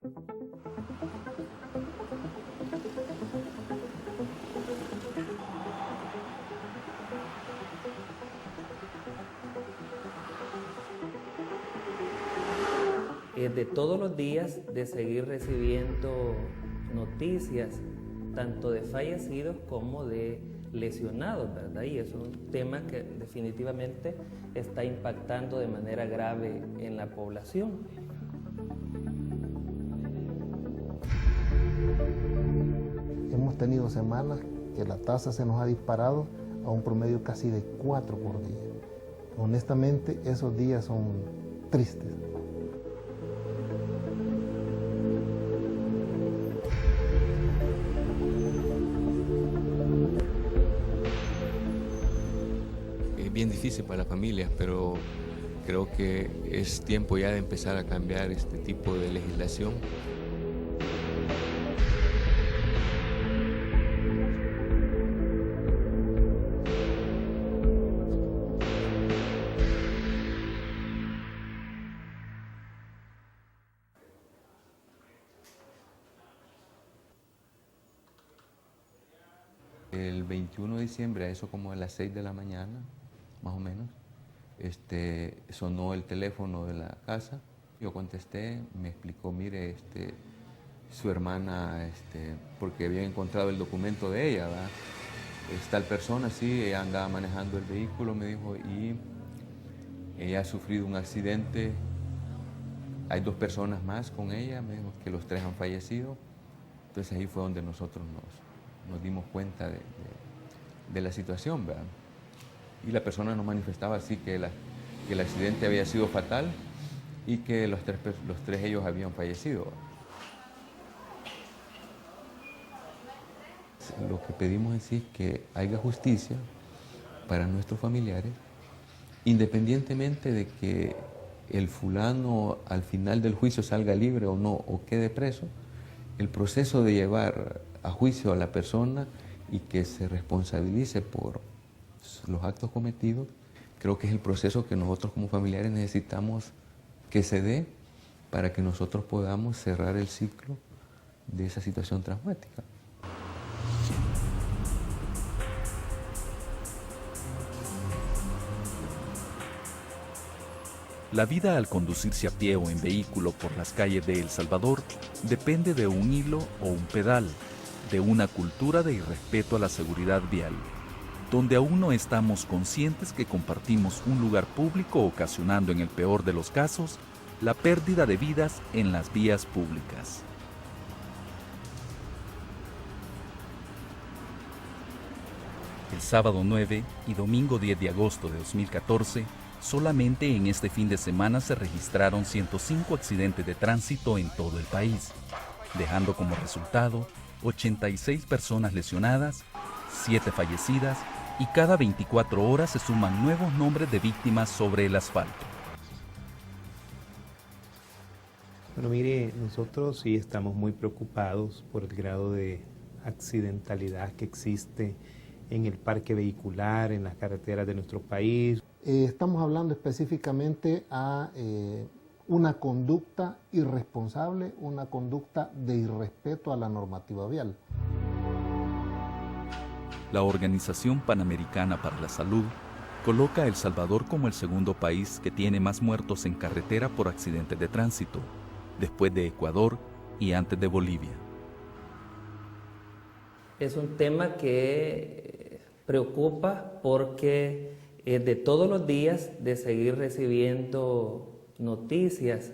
De todos los días de seguir recibiendo noticias tanto de fallecidos como de lesionados, ¿verdad? Y es un tema que definitivamente está impactando de manera grave en la población. Hemos tenido semanas que la tasa se nos ha disparado a un promedio casi de 4 por día. Honestamente, esos días son tristes. Bien difícil para la familia, pero creo que es tiempo ya de empezar a cambiar este tipo de legislación. El 21 de diciembre, a eso como a las 6 de la mañana, más o menos, sonó el teléfono de la casa. Yo contesté, me explicó, mire, su hermana, porque había encontrado el documento de ella, ¿verdad? Tal persona, sí, ella andaba manejando el vehículo, me dijo, y ella ha sufrido un accidente. Hay 2 personas más con ella, me dijo que los 3 han fallecido. Entonces ahí fue donde nosotros nos dimos cuenta de la situación, ¿verdad? Y la persona nos manifestaba así que el accidente había sido fatal y que los tres ellos habían fallecido. Lo que pedimos es que haya justicia para nuestros familiares, independientemente de que el fulano al final del juicio salga libre o no, o quede preso. El proceso de llevar a juicio a la persona y que se responsabilice por los actos cometidos, creo que es el proceso que nosotros como familiares necesitamos que se dé para que nosotros podamos cerrar el ciclo de esa situación traumática. La vida al conducirse a pie o en vehículo por las calles de El Salvador depende de un hilo o un pedal, de una cultura de irrespeto a la seguridad vial, donde aún no estamos conscientes que compartimos un lugar público ocasionando en el peor de los casos la pérdida de vidas en las vías públicas. El sábado 9 y domingo 10 de agosto de 2014, solamente en este fin de semana se registraron 105 accidentes de tránsito en todo el país, dejando como resultado 86 personas lesionadas, 7 fallecidas y cada 24 horas se suman nuevos nombres de víctimas sobre el asfalto. Bueno, mire, nosotros sí estamos muy preocupados por el grado de accidentalidad que existe en el parque vehicular, en las carreteras de nuestro país. Estamos hablando específicamente a una conducta irresponsable, una conducta de irrespeto a la normativa vial. La Organización Panamericana para la Salud coloca a El Salvador como el segundo país que tiene más muertos en carretera por accidentes de tránsito, después de Ecuador y antes de Bolivia. Es un tema que preocupa porque de todos los días de seguir recibiendo noticias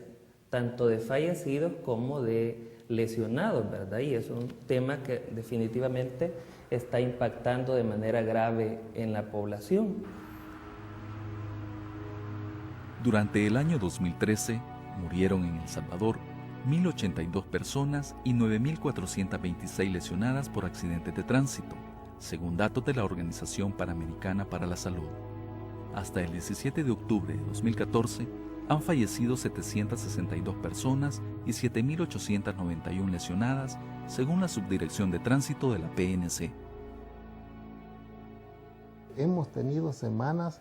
tanto de fallecidos como de lesionados, ¿verdad? Y es un tema que definitivamente está impactando de manera grave en la población. Durante el año 2013 murieron en El Salvador 1.082 personas y 9.426 lesionadas por accidentes de tránsito, según datos de la Organización Panamericana para la Salud. Hasta el 17 de octubre de 2014 han fallecido 762 personas y 7.891 lesionadas, según la Subdirección de Tránsito de la PNC. Hemos tenido semanas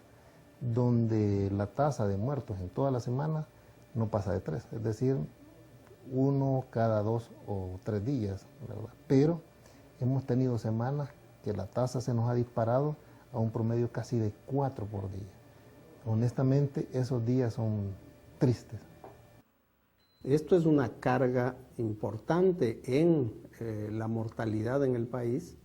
donde la tasa de muertos en toda la semana no pasa de 3, es decir, uno cada 2 o 3 días, ¿verdad? Pero hemos tenido semanas que la tasa se nos ha disparado a un promedio casi de 4 por día. Honestamente, esos días son tristes. Esto es una carga importante en la mortalidad en el país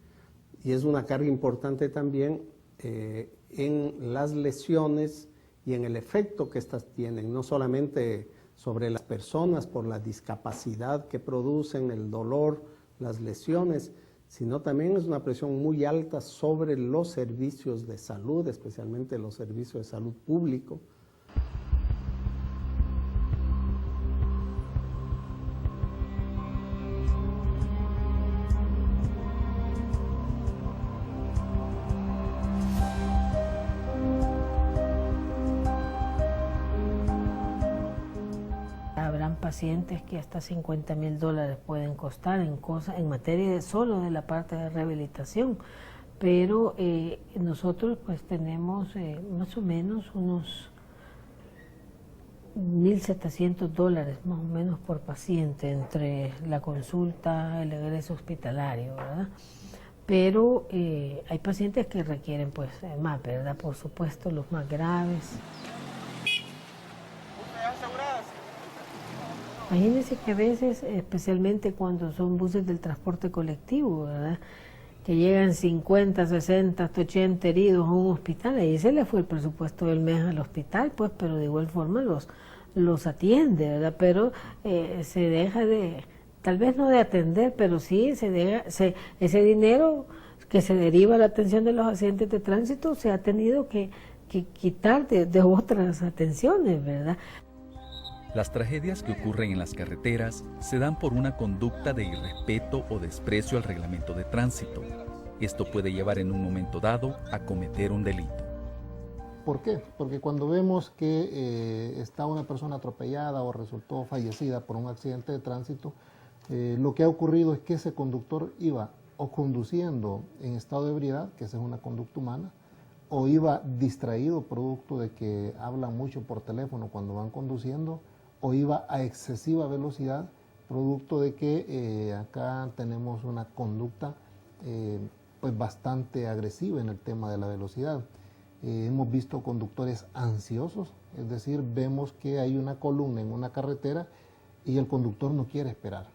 y es una carga importante también en las lesiones y en el efecto que estas tienen, no solamente sobre las personas por la discapacidad que producen, el dolor, las lesiones, sino también es una presión muy alta sobre los servicios de salud, especialmente los servicios de salud público. Habrán pacientes que hasta $50,000 pueden costar en materia solo de la parte de rehabilitación, pero nosotros pues tenemos más o menos unos $1,700 más o menos por paciente entre la consulta, el egreso hospitalario, ¿verdad? Pero hay pacientes que requieren pues más, ¿verdad? Por supuesto, los más graves. Imagínense que a veces, especialmente cuando son buses del transporte colectivo, ¿verdad?, que llegan 50, 60, hasta 80 heridos a un hospital, ahí se le fue el presupuesto del mes al hospital, pues, pero de igual forma los atiende, ¿verdad? Pero se deja de, tal vez no de atender, pero sí se deja, ese dinero que se deriva a la atención de los accidentes de tránsito se ha tenido que quitar de otras atenciones, ¿verdad? Las tragedias que ocurren en las carreteras se dan por una conducta de irrespeto o desprecio al reglamento de tránsito. Esto puede llevar en un momento dado a cometer un delito. ¿Por qué? Porque cuando vemos que está una persona atropellada o resultó fallecida por un accidente de tránsito, lo que ha ocurrido es que ese conductor iba o conduciendo en estado de ebriedad, que esa es una conducta humana, o iba distraído producto de que hablan mucho por teléfono cuando van conduciendo, o iba a excesiva velocidad, producto de que acá tenemos una conducta pues bastante agresiva en el tema de la velocidad. Hemos visto conductores ansiosos, es decir, vemos que hay una columna en una carretera y el conductor no quiere esperar.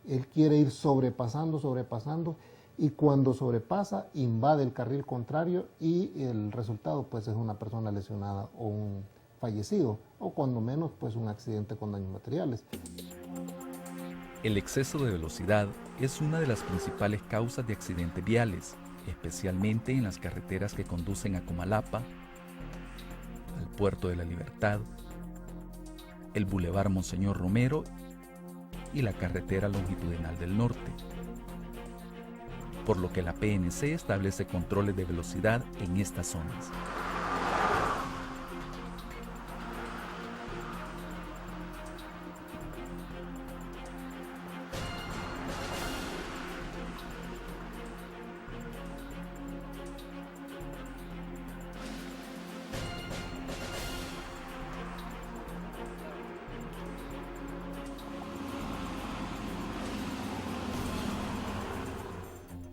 Él quiere ir sobrepasando, y cuando sobrepasa invade el carril contrario y el resultado pues es una persona lesionada o un fallecido, o cuando menos pues un accidente con daños materiales. El exceso de velocidad es una de las principales causas de accidentes viales, especialmente en las carreteras que conducen a Comalapa, al Puerto de la Libertad, el Boulevard Monseñor Romero y la carretera longitudinal del norte, por lo que la PNC establece controles de velocidad en estas zonas.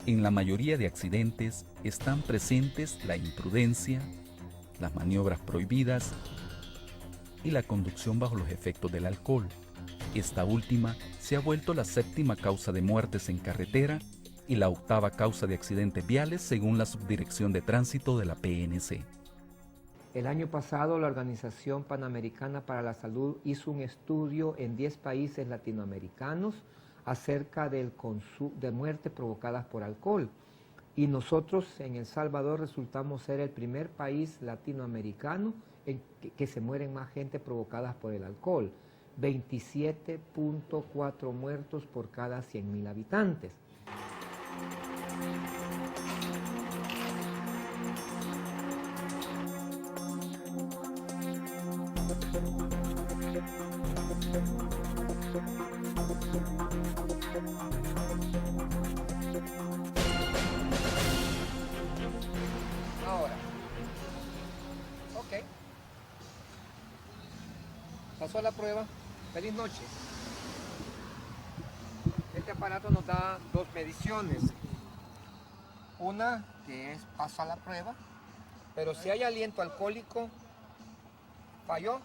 En la mayoría de accidentes están presentes la imprudencia, las maniobras prohibidas y la conducción bajo los efectos del alcohol. Esta última se ha vuelto la 7ª causa de muertes en carretera y la 8ª causa de accidentes viales según la Subdirección de Tránsito de la PNC. El año pasado la Organización Panamericana para la Salud hizo un estudio en 10 países latinoamericanos acerca de muertes provocadas por alcohol. Y nosotros en El Salvador resultamos ser el primer país latinoamericano en que se mueren más gente provocadas por el alcohol. 27.4 muertos por cada 100.000 habitantes. Ahora, ok, pasó la prueba, feliz noche. aparato nos da dos mediciones. Una que es pasa la prueba, pero si hay aliento alcohólico, falló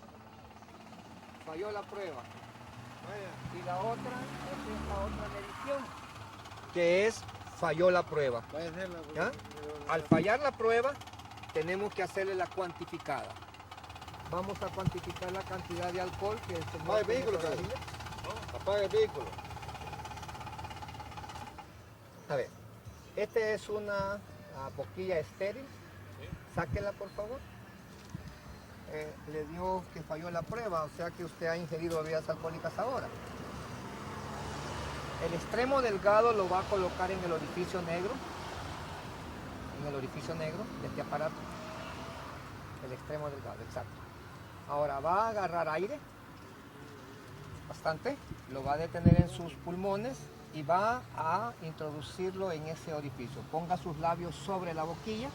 la prueba. Y la otra es la otra medición, que es falló la prueba. ¿Ya? Al fallar la prueba, tenemos que hacerle la cuantificada. Vamos a cuantificar la cantidad de alcohol que el señor... Apaga el vehículo, apaga el vehículo. A ver, esta es una boquilla estéril. Sáquela, por favor. Le dio que falló la prueba, o sea que usted ha ingerido bebidas alcohólicas ahora. El extremo delgado lo va a colocar en el orificio negro. En el orificio negro de este aparato. El extremo delgado, exacto. Ahora va a agarrar aire, bastante, lo va a detener en sus pulmones y va a introducirlo en ese orificio. Ponga sus labios sobre la boquilla,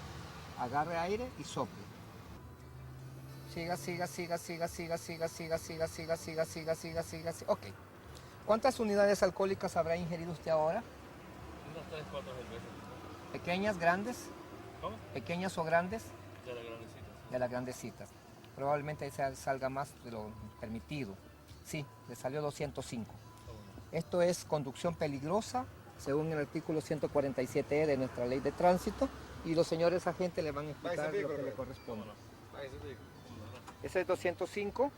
agarre aire y sople. Siga, siga, siga, siga, siga, siga, siga, siga, siga, siga, siga, siga, siga, siga. Ok. ¿Cuántas unidades alcohólicas habrá ingerido usted ahora? Unas 3, 4 veces. ¿Pequeñas, grandes? ¿Cómo? ¿Pequeñas o grandes? De las grandecitas. De las grandecitas. Probablemente salga más de lo permitido. Sí, le salió 205. Esto es conducción peligrosa, según el artículo 147E de nuestra ley de tránsito, y los señores agentes le van a explicar lo que le corresponde. Ese es 205,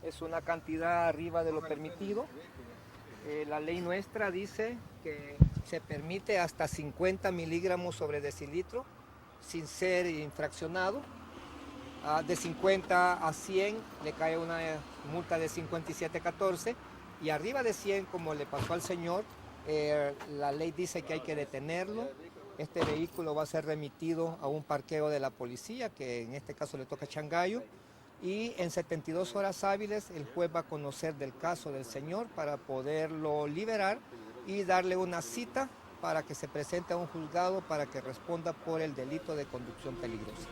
es una cantidad arriba de lo permitido. La ley nuestra dice que se permite hasta 50 miligramos sobre decilitro sin ser infraccionado. De 50 a 100 le cae una multa de 57.14 y arriba de 100, como le pasó al señor, la ley dice que hay que detenerlo. Este vehículo va a ser remitido a un parqueo de la policía, que en este caso le toca Changayo, y en 72 horas hábiles el juez va a conocer del caso del señor para poderlo liberar y darle una cita para que se presente a un juzgado para que responda por el delito de conducción peligrosa.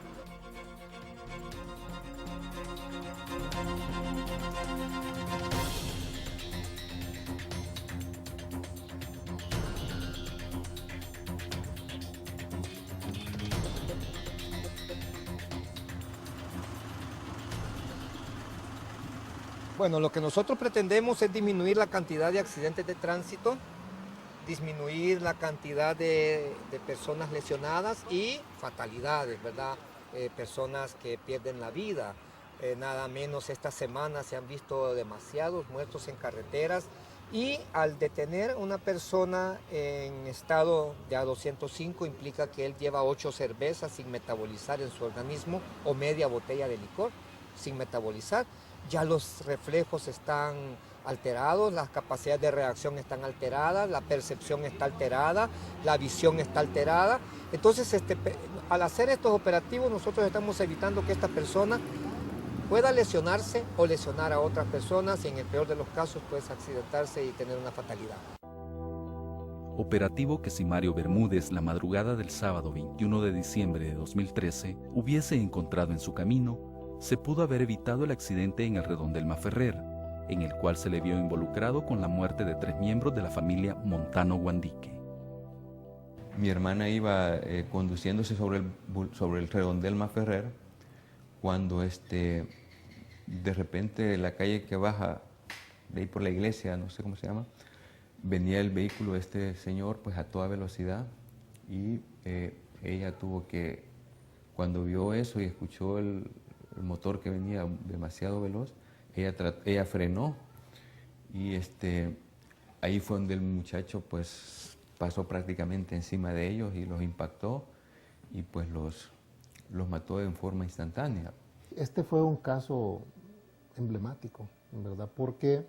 Bueno, lo que nosotros pretendemos es disminuir la cantidad de accidentes de tránsito, disminuir la cantidad de personas lesionadas y fatalidades, ¿verdad? Personas que pierden la vida. Nada menos esta semana se han visto demasiados muertos en carreteras y al detener una persona en estado de A205 implica que él lleva 8 cervezas sin metabolizar en su organismo o media botella de licor sin metabolizar. Ya los reflejos están alterados, las capacidades de reacción están alteradas, la percepción está alterada, la visión está alterada. Entonces, al hacer estos operativos, nosotros estamos evitando que esta persona pueda lesionarse o lesionar a otras personas y en el peor de los casos, pues accidentarse y tener una fatalidad. Operativo que si Mario Bermúdez la madrugada del sábado 21 de diciembre de 2013 hubiese encontrado en su camino, se pudo haber evitado el accidente en el Redondel Maferrer, en el cual se le vio involucrado con la muerte de 3 miembros de la familia Montano Guandique. Mi hermana iba conduciéndose sobre el Redondel Maferrer cuando de repente la calle que baja de ahí por la iglesia, no sé cómo se llama, venía el vehículo de este señor pues a toda velocidad y ella tuvo que, cuando vio eso y escuchó el motor que venía demasiado veloz, ella frenó y ahí fue donde el muchacho pues pasó prácticamente encima de ellos y los impactó y pues los mató en forma instantánea. Este fue un caso emblemático, en verdad, porque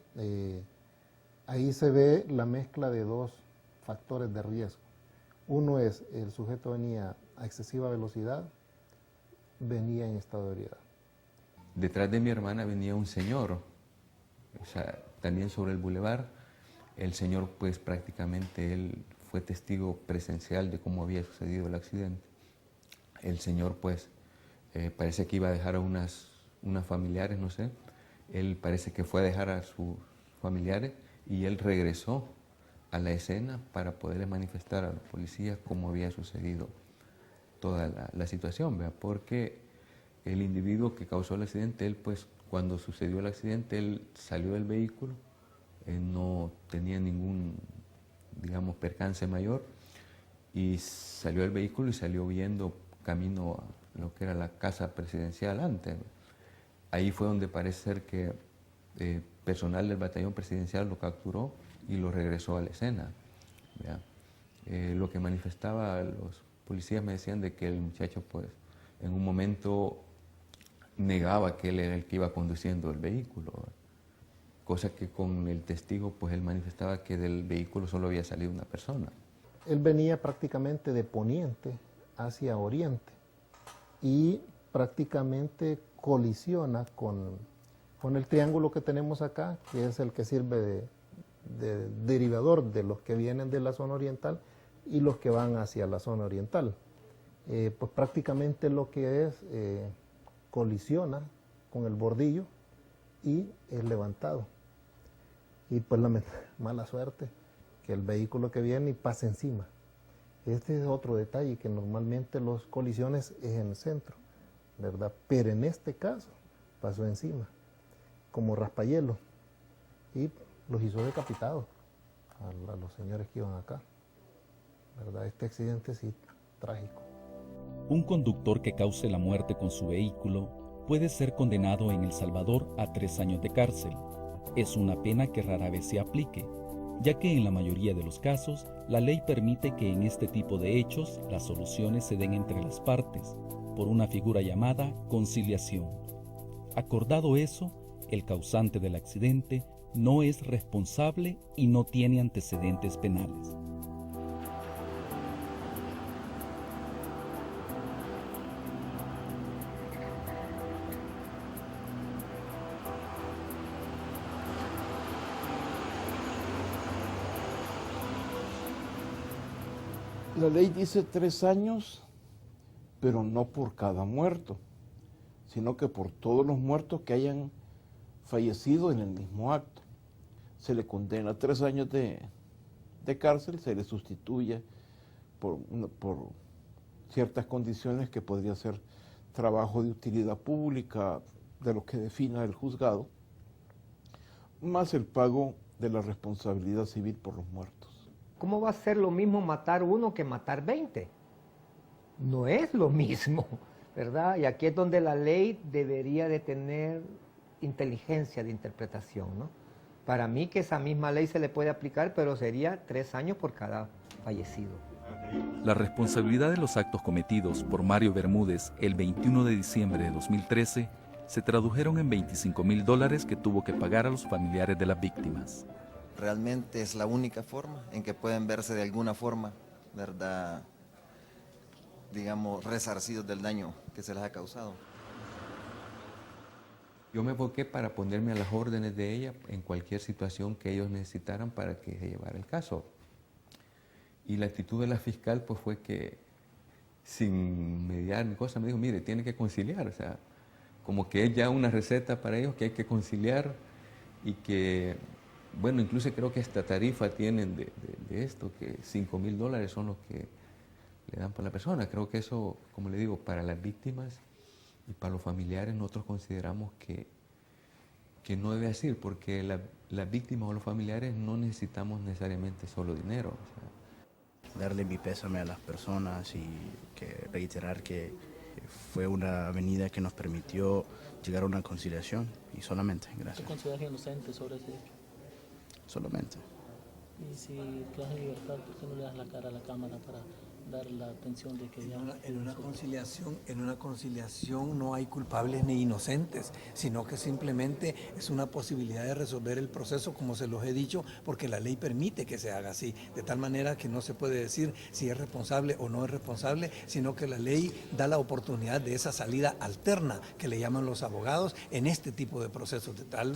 ahí se ve la mezcla de dos factores de riesgo. Uno es el sujeto venía a excesiva velocidad, venía en estado de ebriedad. Detrás de mi hermana venía un señor, o sea, también sobre el bulevar. El señor, pues prácticamente él fue testigo presencial de cómo había sucedido el accidente. El señor, pues, parece que iba a dejar a unas familiares, no sé. Él parece que fue a dejar a sus familiares y él regresó a la escena para poderles manifestar a los policías cómo había sucedido toda la situación, ¿verdad? Porque el individuo que causó el accidente, él pues cuando sucedió el accidente, él salió del vehículo, no tenía ningún, digamos, percance mayor, y salió del vehículo y salió huyendo camino a lo que era la casa presidencial antes. Ahí fue donde parece ser que personal del batallón presidencial lo capturó y lo regresó a la escena, ¿verdad? Lo que manifestaba los policías me decían de que el muchacho pues en un momento negaba que él era el que iba conduciendo el vehículo, ¿verdad? Cosa que con el testigo pues él manifestaba que del vehículo solo había salido una persona. Él venía prácticamente de poniente hacia oriente y prácticamente colisiona con el triángulo que tenemos acá, que es el que sirve de derivador de los que vienen de la zona oriental y los que van hacia la zona oriental. Pues prácticamente lo que es colisiona con el bordillo y es levantado. Y pues la mala suerte que el vehículo que viene y pasa encima. Este es otro detalle, que normalmente los colisiones es en el centro, ¿verdad? Pero en este caso pasó encima, como raspahielo, y los hizo decapitados a los señores que iban acá, ¿verdad? Este accidente sí, trágico. Un conductor que cause la muerte con su vehículo puede ser condenado en El Salvador a 3 años de cárcel. Es una pena que rara vez se aplique, ya que en la mayoría de los casos la ley permite que en este tipo de hechos las soluciones se den entre las partes, por una figura llamada conciliación. Acordado eso, el causante del accidente no es responsable y no tiene antecedentes penales. La ley dice 3 años, pero no por cada muerto, sino que por todos los muertos que hayan fallecido en el mismo acto. Se le condena 3 años de cárcel, se le sustituye por ciertas condiciones que podría ser trabajo de utilidad pública, de lo que defina el juzgado, más el pago de la responsabilidad civil por los muertos. ¿Cómo va a ser lo mismo matar uno que matar 20? No es lo mismo, ¿verdad? Y aquí es donde la ley debería de tener inteligencia de interpretación, ¿no? Para mí que esa misma ley se le puede aplicar, pero sería 3 años por cada fallecido. La responsabilidad de los actos cometidos por Mario Bermúdez el 21 de diciembre de 2013 se tradujeron en $25,000 que tuvo que pagar a los familiares de las víctimas. Realmente es la única forma en que pueden verse de alguna forma, ¿verdad?, digamos, resarcidos del daño que se les ha causado. Yo me enfoqué para ponerme a las órdenes de ella en cualquier situación que ellos necesitaran para que se llevara el caso. Y la actitud de la fiscal pues fue que, sin mediar ni cosa, me dijo, mire, tiene que conciliar, o sea, como que es ya una receta para ellos que hay que conciliar y que, bueno, incluso creo que esta tarifa tienen de esto, que $5,000 son los que le dan por la persona. Creo que eso, como le digo, para las víctimas y para los familiares nosotros consideramos que no debe así, porque las víctimas o los familiares no necesitamos necesariamente solo dinero. O sea. Darle mi pésame a las personas y reiterar que fue una avenida que nos permitió llegar a una conciliación y solamente, gracias. ¿Te consideras inocente sobre ese hecho? Solamente. Y si quedas en libertad, ¿por qué no le das la cara a la cámara para dar la atención de que ya... En una conciliación no hay culpables ni inocentes, sino que simplemente es una posibilidad de resolver el proceso, como se los he dicho, porque la ley permite que se haga así, de tal manera que no se puede decir si es responsable o no es responsable, sino que la ley da la oportunidad de esa salida alterna que le llaman los abogados en este tipo de procesos, de tal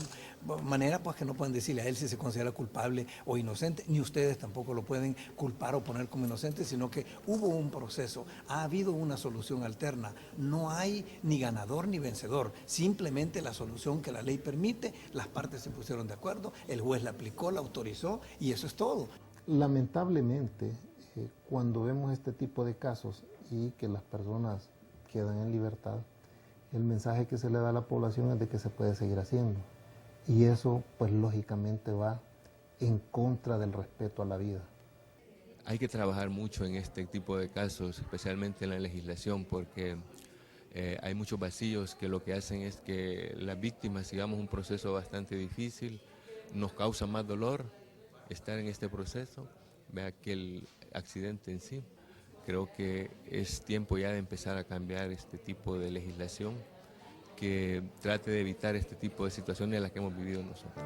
manera pues que no pueden decirle a él si se considera culpable o inocente, ni ustedes tampoco lo pueden culpar o poner como inocente, sino que hubo un proceso, ha habido una solución alterna, no hay ni ganador ni vencedor, simplemente la solución que la ley permite, las partes se pusieron de acuerdo, el juez la aplicó, la autorizó y eso es todo. Lamentablemente, cuando vemos este tipo de casos y que las personas quedan en libertad, el mensaje que se le da a la población es de que se puede seguir haciendo. Y eso, pues lógicamente va en contra del respeto a la vida. Hay que trabajar mucho en este tipo de casos, especialmente en la legislación, porque hay muchos vacíos que lo que hacen es que las víctimas sigamos un proceso bastante difícil, nos causa más dolor estar en este proceso, vea que el accidente en sí. Creo que es tiempo ya de empezar a cambiar este tipo de legislación que trate de evitar este tipo de situaciones en las que hemos vivido nosotros.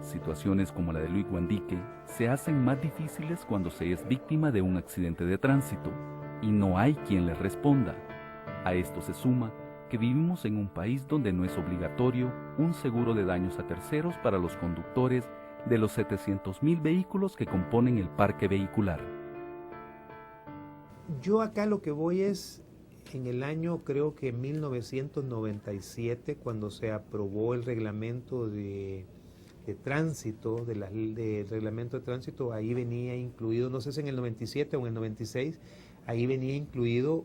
Situaciones como la de Luis Guandique se hacen más difíciles cuando se es víctima de un accidente de tránsito y no hay quien le responda. A esto se suma que vivimos en un país donde no es obligatorio un seguro de daños a terceros para los conductores de los 700,000 vehículos que componen el parque vehicular. Yo acá lo que voy es en el año, creo que 1997, cuando se aprobó el reglamento de tránsito, del reglamento de tránsito, ahí venía incluido, no sé si en el 97 o en el 96, ahí venía incluido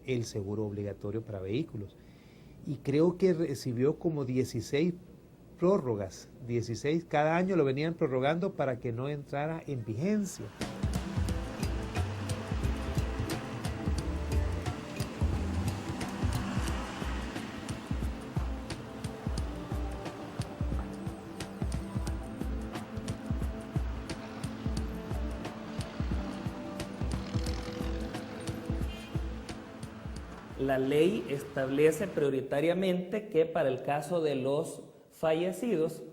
el seguro obligatorio para vehículos. Y creo que recibió como 16 prórrogas, 16, cada año lo venían prorrogando para que no entrara en vigencia. La ley establece prioritariamente que para el caso de los fallecidos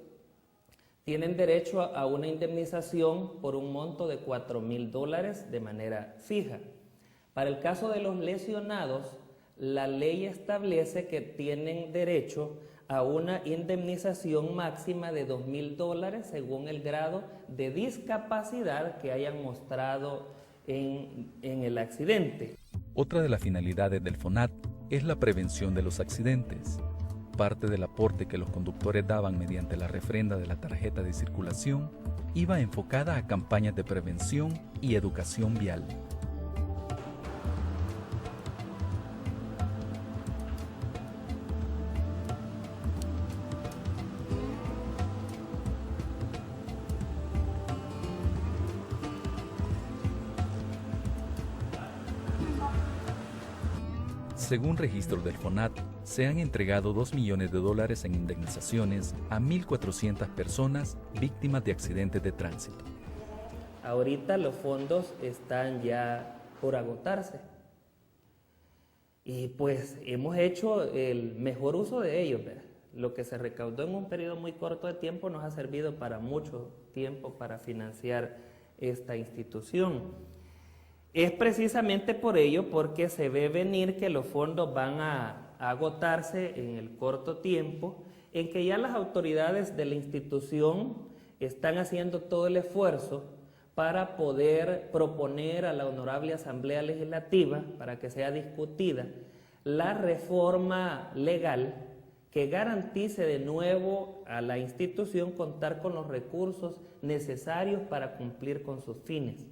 tienen derecho a una indemnización por un monto de $4,000 de manera fija. Para el caso de los lesionados, la ley establece que tienen derecho a una indemnización máxima de $2,000 según el grado de discapacidad que hayan mostrado en el accidente. Otra de las finalidades del FONAT es la prevención de los accidentes. Parte del aporte que los conductores daban mediante la refrenda de la tarjeta de circulación iba enfocada a campañas de prevención y educación vial. Según registros del FONAT, se han entregado $2 millones en indemnizaciones a 1.400 personas víctimas de accidentes de tránsito. Ahorita los fondos están ya por agotarse y pues hemos hecho el mejor uso de ellos, ¿verdad? Lo que se recaudó en un periodo muy corto de tiempo nos ha servido para mucho tiempo para financiar esta institución. Es precisamente por ello porque se ve venir que los fondos van a agotarse en el corto tiempo, en que ya las autoridades de la institución están haciendo todo el esfuerzo para poder proponer a la Honorable Asamblea Legislativa, para que sea discutida, la reforma legal que garantice de nuevo a la institución contar con los recursos necesarios para cumplir con sus fines.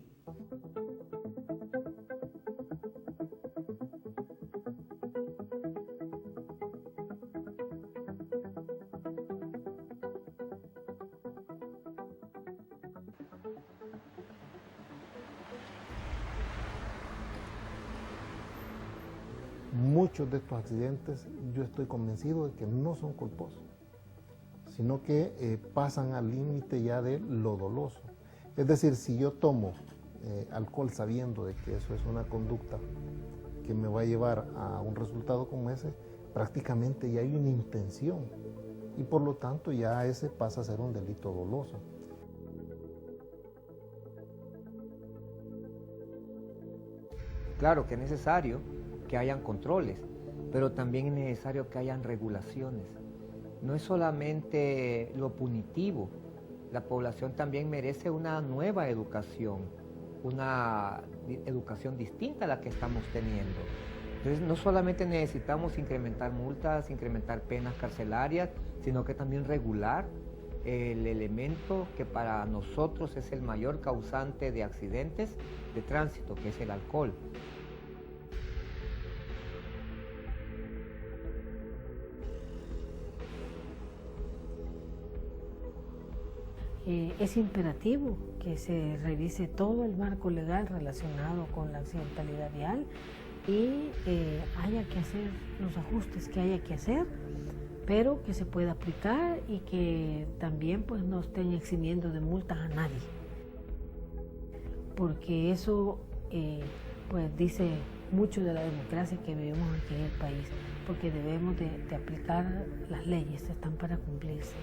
Muchos de estos accidentes yo estoy convencido de que no son culposos, sino que pasan al límite ya de lo doloso. Es decir, si yo tomo alcohol sabiendo de que eso es una conducta que me va a llevar a un resultado como ese, prácticamente ya hay una intención y por lo tanto ya ese pasa a ser un delito doloso. Claro que es necesario que hayan controles, pero también es necesario que hayan regulaciones. No es solamente lo punitivo, la población también merece una nueva educación, una educación distinta a la que estamos teniendo. Entonces no solamente necesitamos incrementar multas, incrementar penas carcelarias, sino que también regular el elemento que para nosotros es el mayor causante de accidentes de tránsito, que es el alcohol. Es imperativo que se revise todo el marco legal relacionado con la accidentalidad vial y haya que hacer los ajustes que haya que hacer, pero que se pueda aplicar y que también pues no estén eximiendo de multas a nadie, porque eso pues dice mucho de la democracia que vivimos aquí en el país, porque debemos de aplicar las leyes, están para cumplirse.